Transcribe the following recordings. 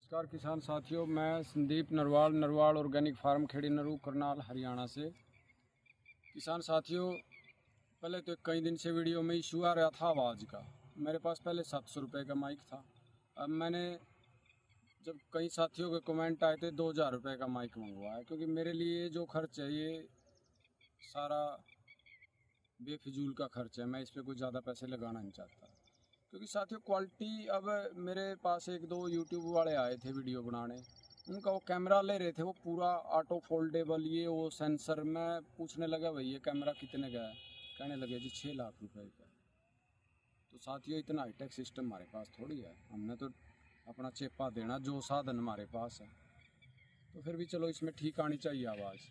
नमस्कार किसान साथियों, मैं संदीप नरवाल ऑर्गेनिक फार्म खेड़ी नरू करनाल हरियाणा से। किसान साथियों, पहले तो कई दिन से वीडियो में इशू आ रहा था आवाज़ का। मेरे पास पहले 700 रुपये का माइक था। अब मैंने जब कई साथियों के कमेंट आए थे 2000 रुपये का माइक मंगवाया, क्योंकि मेरे लिए जो खर्च है ये सारा बेफिजूल का खर्च है। मैं इस पर कोई ज़्यादा पैसे लगाना नहीं चाहता, क्योंकि साथियों क्वालिटी, अब मेरे पास एक दो यूट्यूब वाले आए थे वीडियो बनाने, उनका वो कैमरा ले रहे थे, वो पूरा ऑटो फोल्डेबल, ये वो सेंसर। मैं पूछने लगा भाई ये कैमरा कितने का है, कहने लगे जी 6 लाख रुपए का। तो साथियों इतना हाईटेक सिस्टम हमारे पास थोड़ी है, हमने तो अपना चेपा देना जो साधन हमारे पास है। तो फिर भी चलो इसमें ठीक आनी चाहिए आवाज़।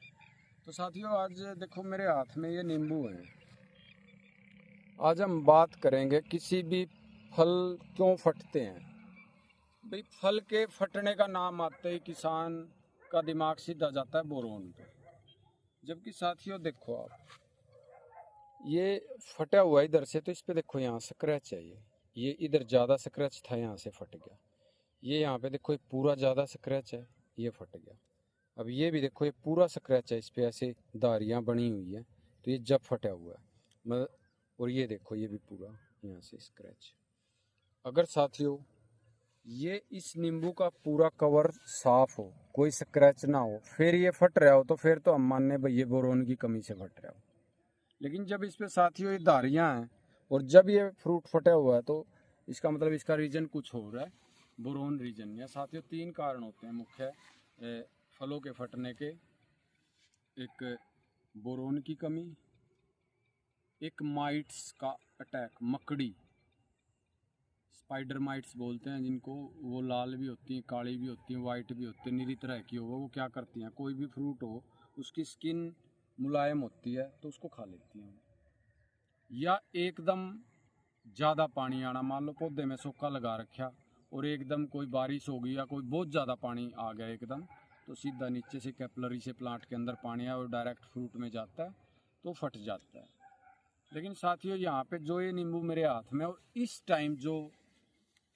तो साथियों आज देखो मेरे हाथ में ये नींबू है। आज हम बात करेंगे किसी भी फल क्यों फटते हैं। भाई फल के फटने का नाम आते ही किसान का दिमाग सीधा जाता है बोरोन पे। जबकि साथियों देखो आप, ये फटा हुआ इधर से, तो इस पे देखो यहाँ स्क्रैच है, ये इधर ज़्यादा स्क्रैच था, यहाँ से फट गया। ये यहाँ पे देखो ये पूरा ज़्यादा स्क्रैच है, ये फट गया। अब ये भी देखो ये पूरा स्क्रैच है, इस पे ऐसे धारियाँ बनी हुई है, तो ये जब फटा हुआ है मतलब। और ये देखो ये भी पूरा यहाँ से स्क्रैच। अगर साथियों ये इस नींबू का पूरा कवर साफ हो, कोई स्क्रैच ना हो, फिर ये फट रहा हो, तो फिर तो हम मानने भाई ये बोरोन की कमी से फट रहा हो। लेकिन जब इस पे साथियों ये धारियाँ हैं और जब ये फ्रूट फटा हुआ है, तो इसका मतलब इसका रीजन कुछ हो रहा है, बोरोन रीजन। या साथियों 3 कारण होते हैं मुख्य फलों के फटने के। एक बोरोन की कमी, एक माइट्स का अटैक, मकड़ी, स्पाइडर माइट्स बोलते हैं जिनको, वो लाल भी होती हैं, काली भी होती हैं, वाइट भी होती हैं, निरी तरह की हो। वो क्या करती हैं, कोई भी फ्रूट हो उसकी स्किन मुलायम होती है तो उसको खा लेती हैं। या एकदम ज़्यादा पानी आना, मान लो पौधे में सूखा लगा रखा और एकदम कोई बारिश हो गई या कोई बहुत ज़्यादा पानी आ गया एकदम, तो सीधा नीचे से कैपिलरी से प्लांट के अंदर पानी आया और डायरेक्ट फ्रूट में जाता है तो फट जाता है। लेकिन साथियों यहाँ पे जो ये नींबू मेरे हाथ में और इस टाइम जो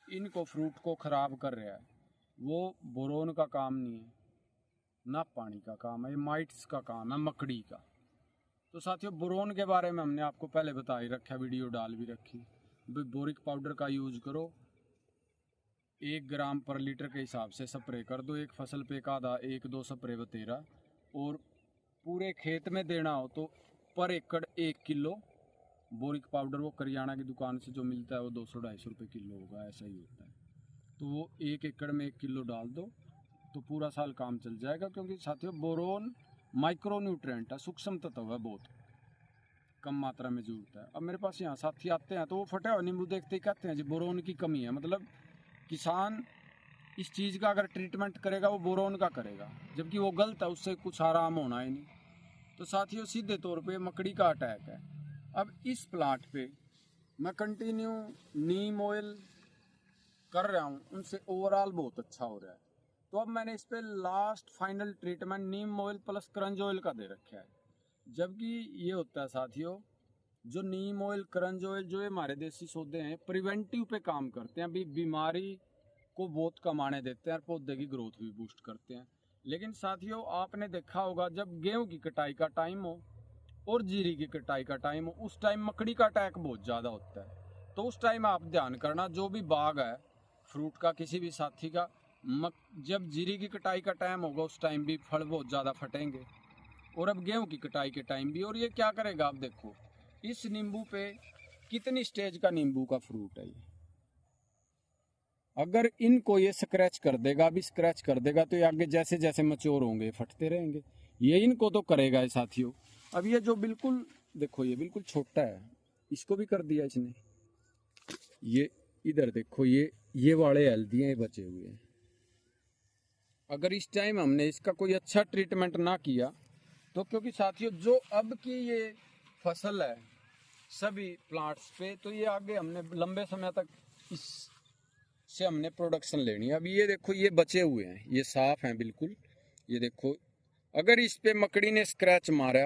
इनको फ्रूट को ख़राब कर रहा है, वो बोरोन का काम नहीं है, ना पानी का काम है, ये माइट्स का काम है, मकड़ी का। तो साथियों बोरोन के बारे में हमने आपको पहले बता ही रखा, वीडियो डाल भी रखी। बोरिक पाउडर का यूज करो, 1 ग्राम पर लीटर के हिसाब से स्प्रे कर दो। एक फसल पे का आधा 1-2 स्प्रे बतेरा। और पूरे खेत में देना हो तो पर एकड़ 1 किलो बोरिक पाउडर, वो करियाना की दुकान से जो मिलता है वो 200-250 रुपये किलो होगा, ऐसा ही होता है। तो वो 1 एकड़ में 1 किलो डाल दो तो पूरा साल काम चल जाएगा। क्योंकि साथियों बोरोन माइक्रो न्यूट्रेंट है, सूक्ष्म तत्व है, बहुत कम मात्रा में जरूरत है। अब मेरे पास यहाँ साथी आते हैं तो वो फटे हुए नींबू देखते ही कहते हैं जी बोरोन की कमी है। मतलब किसान इस चीज़ का अगर ट्रीटमेंट करेगा वो बोरोन का करेगा, जबकि वो गलत है, उससे कुछ आराम होना ही नहीं। तो साथियों सीधे तौर पे मकड़ी का अटैक है। अब इस प्लांट पे मैं कंटिन्यू नीम ऑयल कर रहा हूँ, उनसे ओवरऑल बहुत अच्छा हो रहा है। तो अब मैंने इस पे लास्ट फाइनल ट्रीटमेंट नीम ऑयल प्लस करंज ऑयल का दे रखा है। जबकि ये होता है साथियों, जो नीम ऑयल करंज ऑयल जो ये हमारे देसी सौदे हैं, प्रिवेंटिव पे काम करते हैं, अभी बीमारी को बहुत कम आने देते हैं और पौधे की ग्रोथ भी बूस्ट करते हैं। लेकिन साथियों आपने देखा होगा जब गेहूं की कटाई का टाइम हो और जीरी की कटाई का टाइम हो, उस टाइम मकड़ी का अटैक बहुत ज़्यादा होता है। तो उस टाइम आप ध्यान करना, जो भी बाग है फ्रूट का किसी भी साथी का, जब जीरी की कटाई का टाइम होगा उस टाइम भी फल बहुत ज़्यादा फटेंगे, और अब गेहूं की कटाई के टाइम भी। और ये क्या करेगा, आप देखो इस नींबू पे कितनी स्टेज का नींबू का फ्रूट है ये। अगर इनको ये स्क्रैच कर देगा, अभी स्क्रैच कर देगा, तो ये आगे जैसे जैसे मच्योर होंगे फटते रहेंगे। ये इनको तो करेगा है साथियों। अब ये जो बिल्कुल देखो ये बिल्कुल छोटा है, इसको भी कर दिया इसने। ये इधर देखो ये वाले हेल्दी हैं, बचे हुए हैं। अगर इस टाइम हमने इसका कोई अच्छा ट्रीटमेंट ना किया तो, क्योंकि साथियों जो अब की ये फसल है सभी प्लांट्स पे, तो ये आगे हमने लंबे समय तक इससे हमने प्रोडक्शन लेनी है। अब ये देखो ये बचे हुए हैं, ये साफ हैं बिल्कुल। ये देखो अगर इस पे मकड़ी ने स्क्रैच मारा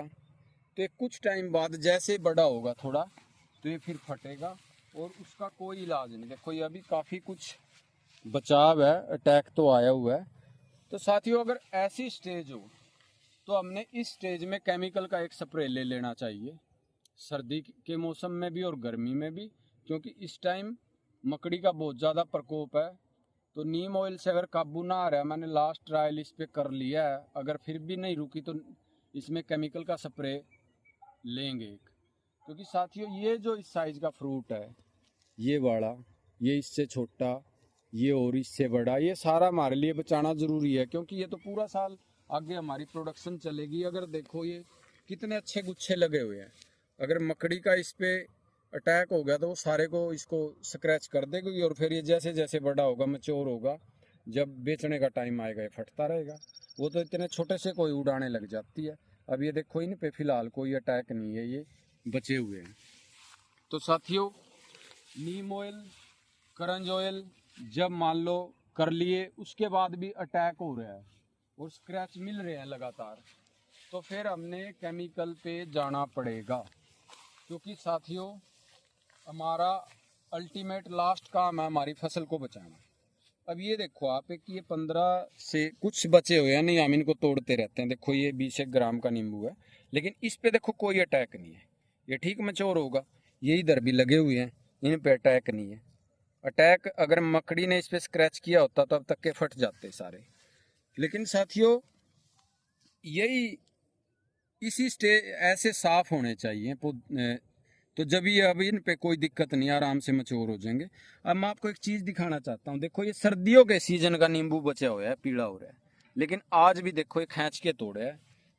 तो ये कुछ टाइम बाद जैसे बड़ा होगा थोड़ा, तो ये फिर फटेगा और उसका कोई इलाज नहीं। देखो ये अभी काफ़ी कुछ बचाव है, अटैक तो आया हुआ है। तो साथियों अगर ऐसी स्टेज हो तो हमने इस स्टेज में केमिकल का एक स्प्रे ले लेना चाहिए, सर्दी के मौसम में भी और गर्मी में भी, क्योंकि इस टाइम मकड़ी का बहुत ज़्यादा प्रकोप है। तो नीम ऑयल से अगर काबू ना आ रहा है, मैंने लास्ट ट्रायल इस पे कर लिया है, अगर फिर भी नहीं रुकी तो इसमें केमिकल का स्प्रे लेंगे एक। क्योंकि साथियों ये जो इस साइज़ का फ्रूट है, ये बड़ा, ये इससे छोटा, ये और इससे बड़ा, ये सारा हमारे लिए बचाना ज़रूरी है, क्योंकि ये तो पूरा साल आगे हमारी प्रोडक्शन चलेगी। अगर देखो ये कितने अच्छे गुच्छे लगे हुए हैं, अगर मकड़ी का इस पे अटैक हो गया तो वो सारे को इसको स्क्रैच कर देगी, और फिर ये जैसे जैसे बड़ा होगा, मैच्योर होगा, जब बेचने का टाइम आएगा ये फटता रहेगा। वो तो इतने छोटे से कोई उड़ाने लग जाती है। अब ये देखो इन पे फिलहाल कोई अटैक नहीं है, ये बचे हुए हैं। तो साथियों नीम ऑयल, करंज ऑयल जब मान लो कर लिए, उसके बाद भी अटैक हो रहा है और स्क्रैच मिल रहे हैं लगातार, तो फिर हमने केमिकल पे जाना पड़ेगा। क्योंकि साथियों हमारा अल्टीमेट लास्ट काम है हमारी फसल को बचाना। अब ये देखो आप कि ये 15 से कुछ बचे हुए हैं, नहीं हम इनको तोड़ते रहते हैं। देखो ये 20 ग्राम का नींबू है, लेकिन इस पे देखो कोई अटैक नहीं है, ये ठीक मैच्योर होगा। ये इधर भी लगे हुए हैं, इन पे अटैक नहीं है। अटैक अगर मकड़ी ने इस पे स्क्रैच किया होता तो अब तक के फट जाते सारे। लेकिन साथियों यही इसी स्टेज ऐसे साफ होने चाहिए, तो जब ये अभी इन पे कोई दिक्कत नहीं, आराम से मैच्योर हो जाएंगे। अब मैं आपको एक चीज़ दिखाना चाहता हूँ। देखो ये सर्दियों के सीजन का नींबू बचा हुआ है, पीला हो रहा है, लेकिन आज भी देखो ये खींच के तोड़े है।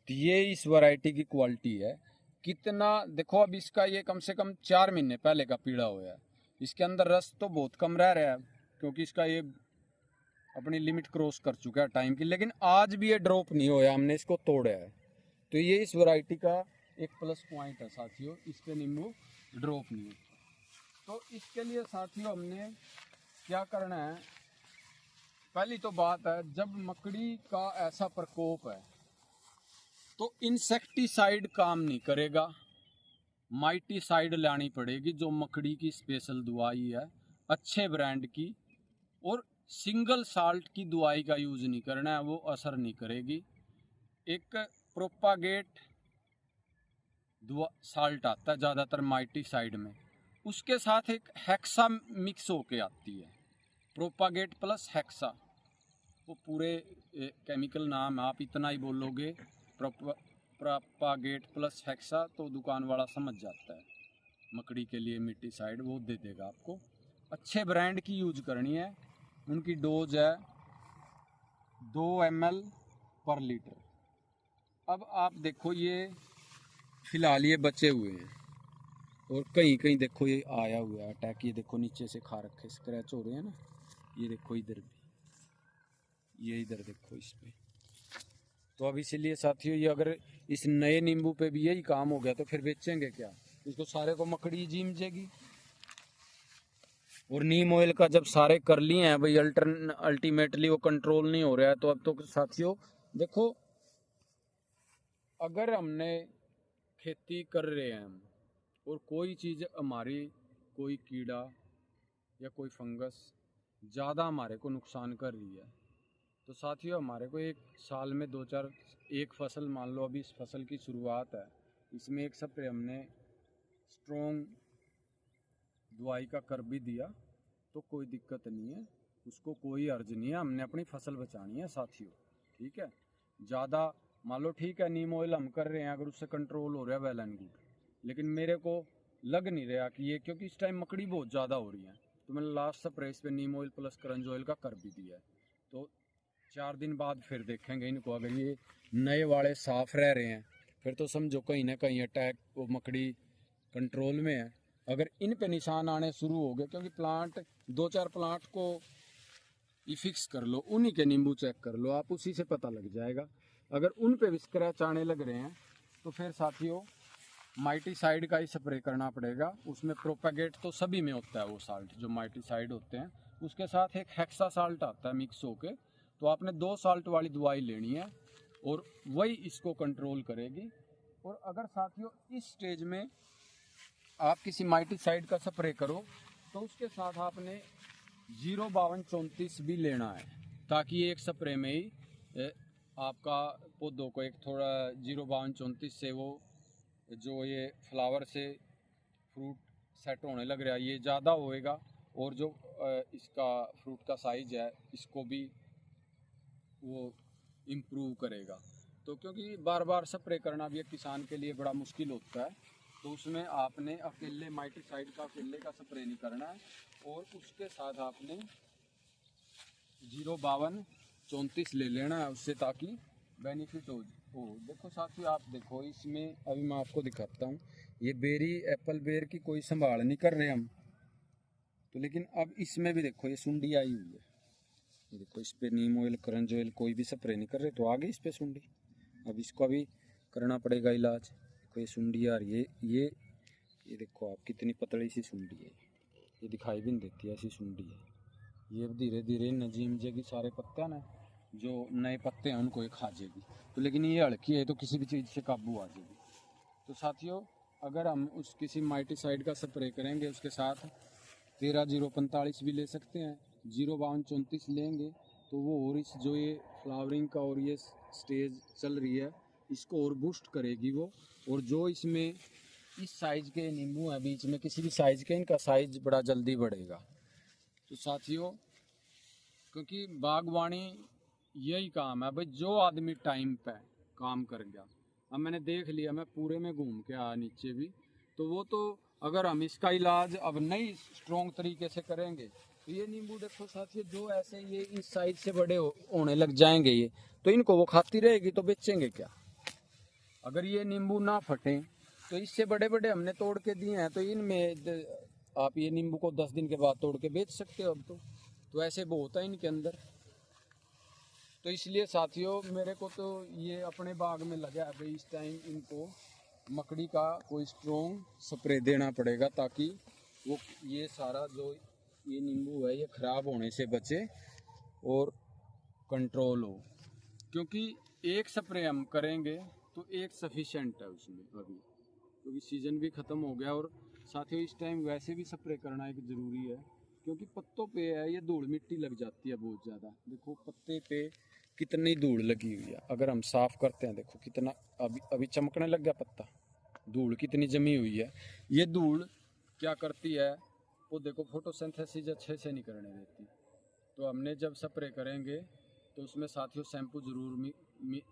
तो ये इस वैरायटी की क्वालिटी है। कितना देखो, अब इसका ये कम से कम 4 महीने पहले का पीला हुआ है। इसके अंदर रस तो बहुत कम रह रहा है, क्योंकि इसका ये अपनी लिमिट क्रॉस कर चुका है टाइम की, लेकिन आज भी ये ड्रॉप नहीं होया, हमने इसको तोड़ा है। तो ये इस वैरायटी का एक प्लस पॉइंट है साथियों, इस पे नींबू ड्रॉप नहीं है। तो इसके लिए साथियों हमने क्या करना है, पहली तो बात है जब मकड़ी का ऐसा प्रकोप है तो इंसेक्टिसाइड काम नहीं करेगा, माइटीसाइड लानी पड़ेगी, जो मकड़ी की स्पेशल दवाई है, अच्छे ब्रांड की। और सिंगल साल्ट की दवाई का यूज़ नहीं करना है, वो असर नहीं करेगी। एक प्रोपागेट साल्ट आता है ज़्यादातर माइटीसाइड में, उसके साथ एक हेक्सा मिक्स होके आती है, प्रोपागेट प्लस हेक्सा। वो पूरे केमिकल नाम आप इतना ही बोलोगे प्रोपागेट प्लस हेक्सा तो दुकान वाला समझ जाता है। मकड़ी के लिए मिट्टीसाइड वो दे देगा आपको। अच्छे ब्रांड की यूज करनी है। उनकी डोज है 2 ml पर लीटर। अब आप देखो ये फिलहाल ये बचे हुए हैं, और कहीं कहीं देखो ये आया हुआ है अटैक। ये देखो नीचे से खा रखे, स्क्रैच हो रहे हैं ना, ये देखो इधर भी, ये इधर देखो इस पे। तो अब इसीलिए साथियों ये अगर इस नए नींबू पे भी यही काम हो गया तो फिर बेचेंगे क्या, इसको सारे को मकड़ी जीम जाएगी। और नीम ऑयल का जब सारे कर लिए हैं भाई, अल्टीमेटली वो कंट्रोल नहीं हो रहा है, तो अब तो साथियों देखो अगर हमने खेती कर रहे हैं हम, और कोई चीज़ हमारी, कोई कीड़ा या कोई फंगस ज़्यादा हमारे को नुकसान कर रही है, तो साथियों हमारे को एक साल में 2-4 एक फसल, मान लो अभी इस फसल की शुरुआत है, इसमें एक स्प्रे हमने स्ट्रॉन्ग दवाई का कर भी दिया तो कोई दिक्कत नहीं है, उसको कोई अर्ज नहीं है, हमने अपनी फसल बचानी है साथियों। ठीक है, ज़्यादा मान लो ठीक है नीम ऑयल हम कर रहे हैं, अगर उससे कंट्रोल हो रहा है वेल एंड गुड, लेकिन मेरे को लग नहीं रहा कि ये, क्योंकि इस टाइम मकड़ी बहुत ज़्यादा हो रही है, तो मैंने लास्ट स्प्रे इस पे नीम ऑयल प्लस करंज ऑयल का कर भी दिया है। तो 4 दिन बाद फिर देखेंगे इनको, अगर ये नए वाले साफ रह रहे हैं फिर तो समझो कहीं ना कहीं अटैक वो मकड़ी कंट्रोल में है। अगर इन पे निशान आने शुरू हो गए, क्योंकि प्लांट 2-4 प्लांट को ही फिक्स कर लो, उन्हीं के नींबू चेक कर लो आप, उसी से पता लग जाएगा। अगर उन पे भी स्क्रैच आने लग रहे हैं तो फिर साथियों माइटीसाइड का ही स्प्रे करना पड़ेगा। उसमें प्रोपागेट तो सभी में होता है वो साल्ट जो माइटीसाइड होते हैं, उसके साथ एक हेक्सा साल्ट आता है मिक्स होके, तो आपने 2 साल्ट वाली दवाई लेनी है और वही इसको कंट्रोल करेगी। और अगर साथियों इस स्टेज में आप किसी माइटीसाइड का स्प्रे करो तो उसके साथ आपने 05234 भी लेना है, ताकि एक स्प्रे में ही आपका पौधों को एक थोड़ा 05234 से वो जो ये फ्लावर से फ्रूट सेट होने लग रहा है ये ज़्यादा होएगा, और जो इसका फ्रूट का साइज है इसको भी वो इम्प्रूव करेगा। तो क्योंकि बार बार स्प्रे करना भी एक किसान के लिए बड़ा मुश्किल होता है, तो उसमें आपने अकेले माइटीसाइड का अकेले का स्प्रे नहीं करना है, और उसके साथ आपने 05234 ले लेना है उससे, ताकि बेनिफिट हो। देखो साथियों, आप देखो इसमें अभी मैं आपको दिखाता हूँ, ये बेरी एप्पल बेर की कोई संभाल नहीं कर रहे हम तो, लेकिन अब इसमें भी देखो ये सुंडी आई हुई है, ये देखो इस पे नीम ऑयल करंज ऑयल कोई भी स्प्रे नहीं कर रहे तो आ गई इस पे सुंडी। अब इसको अभी करना पड़ेगा इलाज। देखो ये सुंडी आ रही है, ये देखो आप कितनी पतली सी सुंडी है, ये दिखाई भी नहीं देती ऐसी सुंडी है। ये धीरे धीरे नजीम जेगी सारे पत्ते ना, जो नए पत्ते हैं उनको ये खा जाएगी, तो लेकिन ये हल्की है तो किसी भी चीज़ से काबू आ जाएगी। तो साथियों, अगर हम उस किसी माइटीसाइड का स्प्रे करेंगे उसके साथ 13045 भी ले सकते हैं, 05234 लेंगे तो वो और इस जो ये फ्लावरिंग का और ये स्टेज चल रही है इसको और बूस्ट करेगी वो। और जो इसमें इस साइज़ के नींबू हैं बीच में किसी भी साइज़ के, इनका साइज़ बड़ा जल्दी बढ़ेगा। तो साथियों, क्योंकि बागवानी यही काम है भाई, जो आदमी टाइम पे काम कर गया। अब मैंने देख लिया, मैं पूरे में घूम के आया नीचे भी, तो वो तो अगर हम इसका इलाज अब नहीं स्ट्रॉन्ग तरीके से करेंगे तो ये नींबू देखो साथियों, जो ऐसे ये इस साइज से बड़े होने लग जाएंगे ये, तो इनको वो खाती रहेगी तो बेचेंगे क्या? अगर ये नींबू ना फटे तो इससे बड़े बड़े हमने तोड़ के दिए हैं, तो इनमें आप ये नींबू को 10 दिन के बाद तोड़ के बेच सकते हो। अब तो ऐसे बहुत है इनके अंदर। तो इसलिए साथियों, मेरे को तो ये अपने बाग में लगा है भाई, इस टाइम इनको मकड़ी का कोई स्ट्रॉन्ग स्प्रे देना पड़ेगा, ताकि वो ये सारा जो ये नींबू है ये ख़राब होने से बचे और कंट्रोल हो। क्योंकि एक स्प्रे हम करेंगे तो एक सफिशेंट है उसमें अभी, क्योंकि सीज़न भी ख़त्म हो गया। और साथियों, इस टाइम वैसे भी स्प्रे करना एक ज़रूरी है, क्योंकि पत्तों पे है ये धूल मिट्टी लग जाती है बहुत ज़्यादा। देखो पत्ते पे कितनी धूल लगी हुई है, अगर हम साफ़ करते हैं देखो कितना अभी चमकने लग गया पत्ता, धूल कितनी जमी हुई है। ये धूल क्या करती है, वो देखो फोटोसिंथेसिस अच्छे से नहीं करने देती। तो हमने जब स्प्रे करेंगे तो उसमें साथियों शैम्पू ज़रूर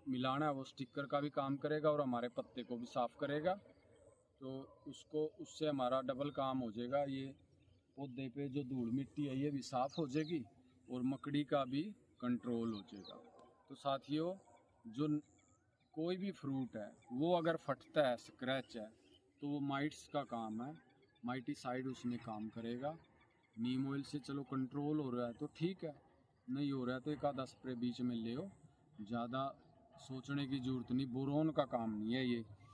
मिलाना है, वो स्टिकर का भी काम करेगा और हमारे पत्ते को भी साफ़ करेगा। तो उससे हमारा डबल काम हो जाएगा, ये पौधे पे जो धूल मिट्टी है ये भी साफ़ हो जाएगी और मकड़ी का भी कंट्रोल हो जाएगा। तो साथियों, जो कोई भी फ्रूट है वो अगर फटता है, स्क्रैच है, तो वो माइट्स का काम है, माइटीसाइड उसमें काम करेगा। नीम ऑयल से चलो कंट्रोल हो रहा है तो ठीक है, नहीं हो रहा है तो एक आधा स्प्रे बीच में ले हो, ज़्यादा सोचने की ज़रूरत नहीं। बोरोन का काम नहीं है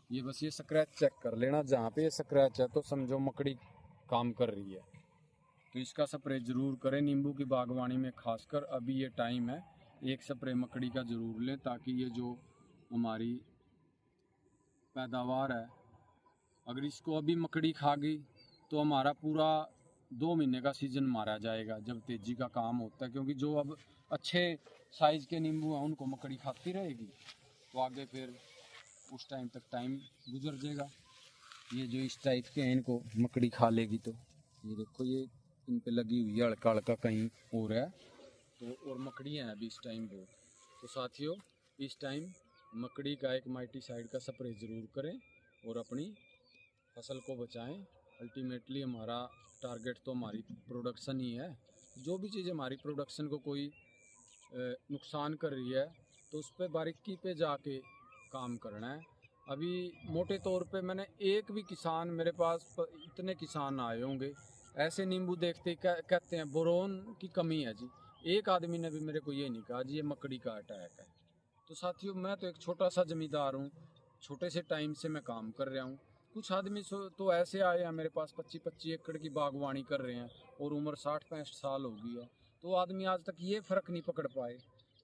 ये बस ये स्क्रैच चेक कर लेना, जहाँ पे ये स्क्रैच है तो समझो मकड़ी काम कर रही है। तो इसका स्प्रे ज़रूर करें नींबू की बागवानी में, खासकर अभी ये टाइम है, एक स्प्रे मकड़ी का ज़रूर लें, ताकि ये जो हमारी पैदावार है अगर इसको अभी मकड़ी खा गई तो हमारा पूरा 2 महीने का सीज़न मारा जाएगा जब तेज़ी का काम होता है। क्योंकि जो अब अच्छे साइज़ के नींबू हैं उनको मकड़ी खाती रहेगी, तो आगे फिर उस टाइम तक टाइम गुजर जाएगा। ये जो इस टाइप के हैं इनको मकड़ी खा लेगी, तो ये देखो ये इन पे लगी हुई है, हल्का हल्का कहीं हो रहा है, तो और मकड़ियाँ हैं अभी इस टाइम बहुत। तो साथियों, इस टाइम मकड़ी का एक माइटीसाइड का स्प्रे ज़रूर करें और अपनी फसल को बचाएं। अल्टीमेटली हमारा टारगेट तो हमारी प्रोडक्शन ही है। जो भी चीज़ हमारी प्रोडक्शन को कोई नुकसान कर रही है तो उस पर बारीकी पे जाके काम करना है। अभी मोटे तौर पे मैंने एक भी किसान, मेरे पास इतने किसान आए होंगे ऐसे नींबू देखते कहते हैं बोरोन की कमी है जी, एक आदमी ने भी मेरे को ये नहीं कहा जी ये मकड़ी का अटैक है। तो साथियों, मैं तो एक छोटा सा ज़मींदार हूँ, छोटे से टाइम से मैं काम कर रहा हूँ। कुछ आदमी तो ऐसे आए हैं मेरे पास 25-25 एकड़ की बागवानी कर रहे हैं और उम्र 60-65 साल हो गई है, तो आदमी आज तक ये फ़र्क नहीं पकड़ पाए।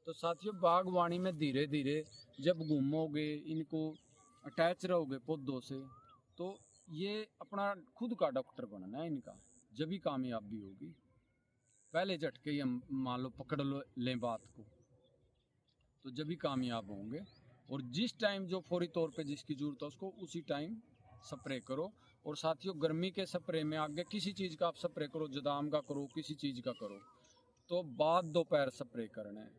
तो साथियों, बागवानी में धीरे धीरे जब घूमोगे, इनको अटैच रहोगे पौधों से, तो ये अपना खुद का डॉक्टर बनना है इनका, जब भी कामयाबी होगी। पहले झटके ही हम मान लो पकड़ लो लें बात को, तो जब भी कामयाब होंगे। और जिस टाइम जो फौरी तौर पे जिसकी ज़रूरत है उसको उसी टाइम स्प्रे करो। और साथियों, गर्मी के स्प्रे में आगे किसी चीज़ का आप स्प्रे करो, जदाम का करो, किसी चीज़ का करो, तो बाद दोपहर स्प्रे करना है।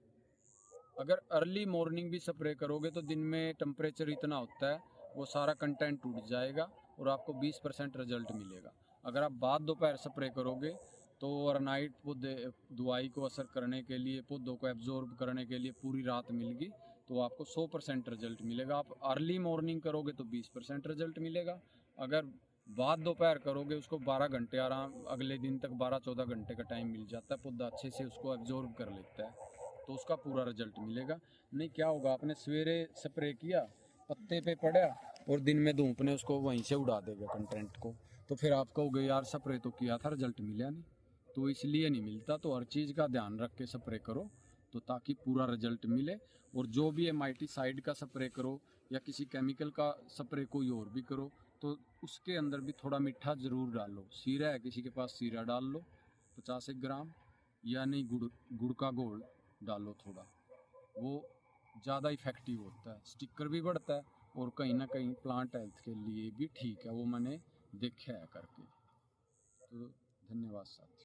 अगर अर्ली मॉर्निंग भी स्प्रे करोगे तो दिन में टेम्परेचर इतना होता है वो सारा कंटेंट टूट जाएगा और आपको 20% रिजल्ट मिलेगा। अगर आप बाद दोपहर स्प्रे करोगे तो ओवरनाइट पौधे दवाई को असर करने के लिए, पौधों को एब्जॉर्ब करने के लिए पूरी रात मिलेगी, तो आपको 100% रिजल्ट मिलेगा। आप अर्ली मॉर्निंग करोगे तो 20% रिजल्ट मिलेगा। अगर बाद दोपहर करोगे, उसको 12 घंटे आराम, अगले दिन तक 12-14 घंटे का टाइम मिल जाता है, पौधा अच्छे से उसको एब्जॉर्ब कर लेता है, तो उसका पूरा रिजल्ट मिलेगा। नहीं क्या होगा, आपने सवेरे स्प्रे किया, पत्ते पे पड़ा और दिन में धूप ने उसको वहीं से उड़ा देगा कंटेंट को, तो फिर आप कहोगे यार स्प्रे तो किया था, रिजल्ट मिला नहीं। तो इसलिए नहीं मिलता। तो हर चीज़ का ध्यान रख के स्प्रे करो, तो ताकि पूरा रिजल्ट मिले। और जो भी एमाइटीसाइड का स्प्रे करो या किसी केमिकल का स्प्रे कोई और भी करो, तो उसके अंदर भी थोड़ा मीठा ज़रूर डालो। सीरा है किसी के पास, सीरा डाल लो 50 ग्राम, या नहीं गुड़ का घोल डालो थोड़ा, वो ज़्यादा इफ़ेक्टिव होता है, स्टिकर भी बढ़ता है और कहीं ना कहीं प्लांट हेल्थ के लिए भी ठीक है, वो मैंने देखा है करके। तो धन्यवाद साथी।